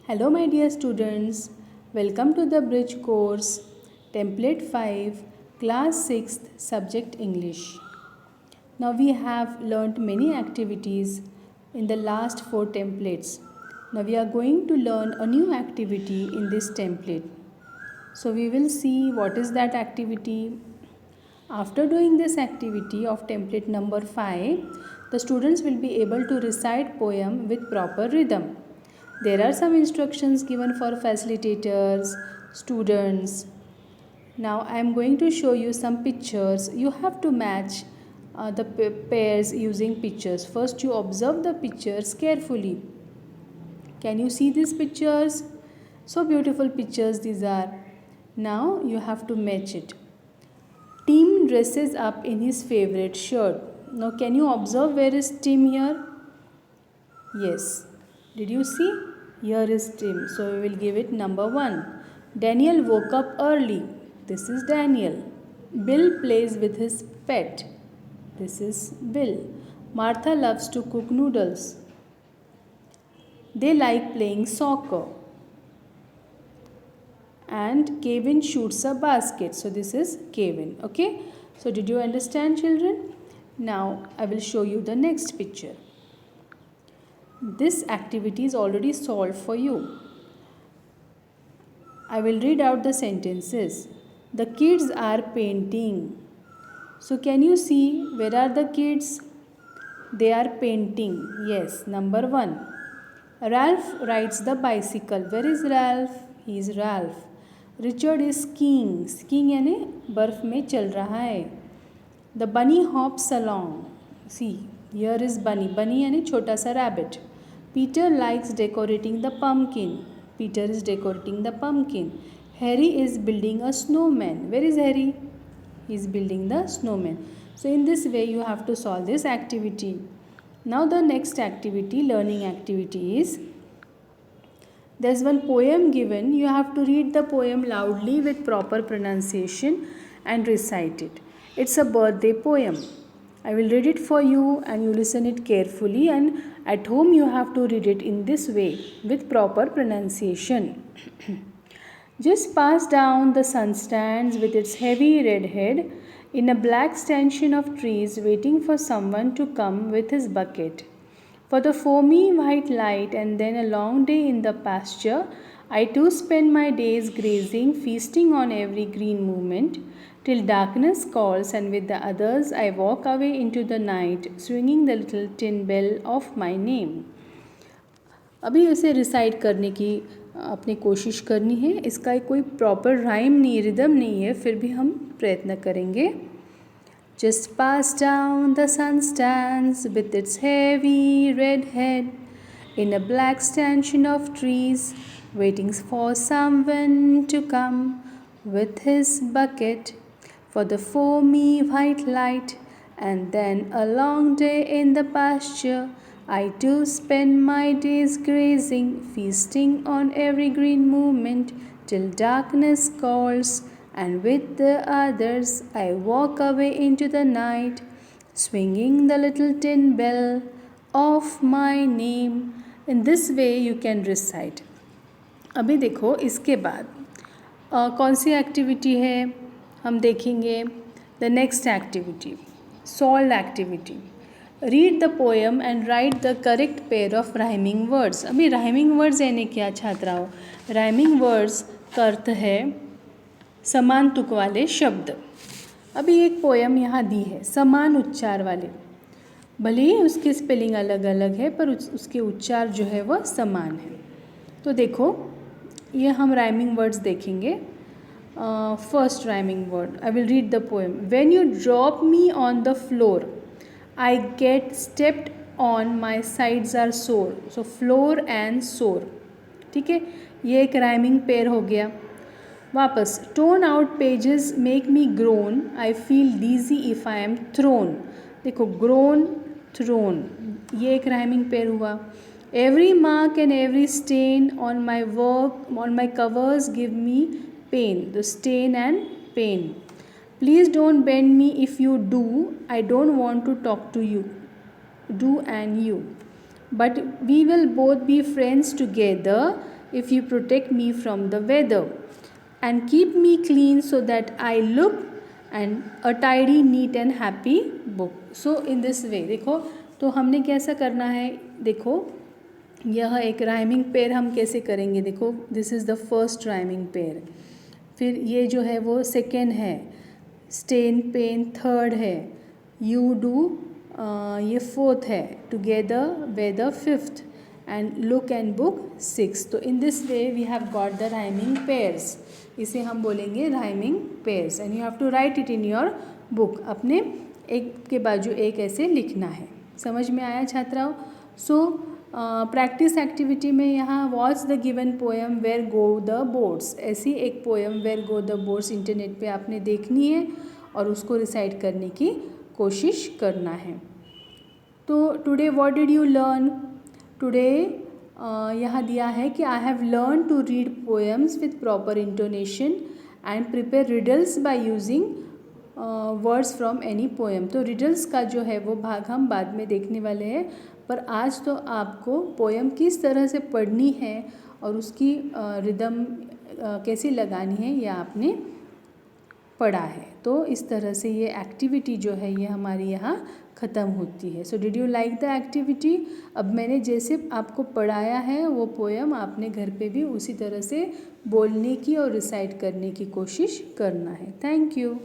Hello, my dear students. Welcome to the Bridge course, Template 5, Class 6th, Subject English. Now, we have learnt many activities in the last 4 templates. Now, we are going to learn a new activity in this template. So, we will see what is that activity. After doing this activity of template number 5, the students will be able to recite poem with proper rhythm. There are some instructions given for facilitators, students. Now I am going to show you some pictures. You have to match the pairs using pictures. First you observe the pictures carefully. Can you see these pictures? So beautiful pictures these are. Now you have to match it. Tim dresses up in his favorite shirt. Now can you observe where is Tim here? Yes. Did you see? Here is Tim. So we will give it number 1. Daniel woke up early. This is Daniel. Bill plays with his pet. This is Bill. Martha loves to cook noodles. They like playing soccer. And Kevin shoots a basket. So this is Kevin. Okay. So did you understand, children? Now I will show you the next picture. This activity is already solved for you. I will read out the sentences. The kids are painting. So can you see where are the kids? They are painting. Yes, number 1. Ralph rides the bicycle. Where is Ralph? He is Ralph. Richard is skiing. Skiing यानी बर्फ में चल रहा है. The bunny hops along. See, here is bunny. Bunny यानी छोटा सा rabbit. Peter likes decorating the pumpkin. Peter is decorating the pumpkin. Harry is building a snowman. Where is Harry? He is building the snowman. So in this way you have to solve this activity. Now the next activity, learning activity is, there's one poem given. You have to read the poem loudly with proper pronunciation and recite it. It's a birthday poem. I will read it for you and you listen it carefully, and at home you have to read it in this way with proper pronunciation. Just past down the sun stands with its heavy red head in a black stanchion of trees waiting for someone to come with his bucket. For the foamy white light and then a long day in the pasture, I too spend my days grazing, feasting on every green movement, till darkness calls, and with the others I walk away into the night, swinging the little tin bell of my name. अभी इसे recite करने की अपनी कोशिश करनी है. इसका कोई प्रॉपर राइम नहीं, रिदम नहीं है, फिर भी हम प्रयत्न करेंगे. Just past down the sun stands with its heavy red head in a black stanchion of trees, waiting for someone to come with his bucket. For the foamy white light and then a long day in the pasture, I too spend my days grazing, feasting on every green movement till darkness calls, and with the others I walk away into the night, swinging the little tin bell of my name. In this way you can recite. अभी देखो इसके बाद कौन सी activity है हम देखेंगे. The next activity, solve activity. Read the poem and right the correct pair of rhyming words. अभी rhyming words यानी क्या छात्राओं? राइमिंग वर्ड्स का अर्थ है समान तुक वाले शब्द. अभी एक पोएम यहाँ दी है समान उच्चार वाले, भले ही उसकी स्पेलिंग अलग अलग है पर उसके उच्चार जो है वह समान है. तो देखो ये हम राइमिंग वर्ड्स देखेंगे. First rhyming word, I will read the poem. When you drop me on the floor I get stepped on my sides are sore. So floor and सोर. ठीक है, ये एक राइमिंग पेयर हो गया. वापस, torn out pages make me groan, I feel dizzy if I am thrown. देखो groan, thrown, ये एक राइमिंग पेयर हुआ. Every mark and every stain on my work on my covers give me pain. The stain and pain. Please don't bend me if you do, I don't want to talk to you. Do and you. But we will both be friends together. if you protect me from the weather and keep me clean so that I look and a tidy, neat and happy book. So in this way, देखो तो हमने कैसा करना है, देखो यह एक rhyming pair हम कैसे करेंगे, देखो this is the first rhyming pair, फिर ये जो है वो सेकेंड है, स्टेन पेन थर्ड है, यू डू ये फोर्थ है, together weather fifth and look and book six. तो in this way we have got the rhyming pairs. इसे हम बोलेंगे rhyming pairs and you have to write it in your book. अपने एक के बाजू एक ऐसे लिखना है. समझ में आया छात्राओं? सो प्रैक्टिस एक्टिविटी में यहाँ watch the given poem where go the boats, ऐसी एक poem where go the boats internet पे आपने देखनी है और उसको रिसाइट करने की कोशिश करना है. तो today what did you learn? Today यहाँ दिया है कि I have learn to read poems with proper intonation and prepare riddles by using words from any poem. तो रिडल्स का जो है वो भाग हम बाद में देखने वाले हैं, पर आज तो आपको पोएम किस तरह से पढ़नी है और उसकी रिदम कैसी लगानी है यह आपने पढ़ा है. तो इस तरह से ये एक्टिविटी जो है ये हमारी यहाँ ख़त्म होती है. So did you like the activity? अब मैंने जैसे आपको पढ़ाया है वो पोएम आपने घर पे भी उसी तरह से बोलने की और रिसाइट करने की कोशिश करना है. Thank you.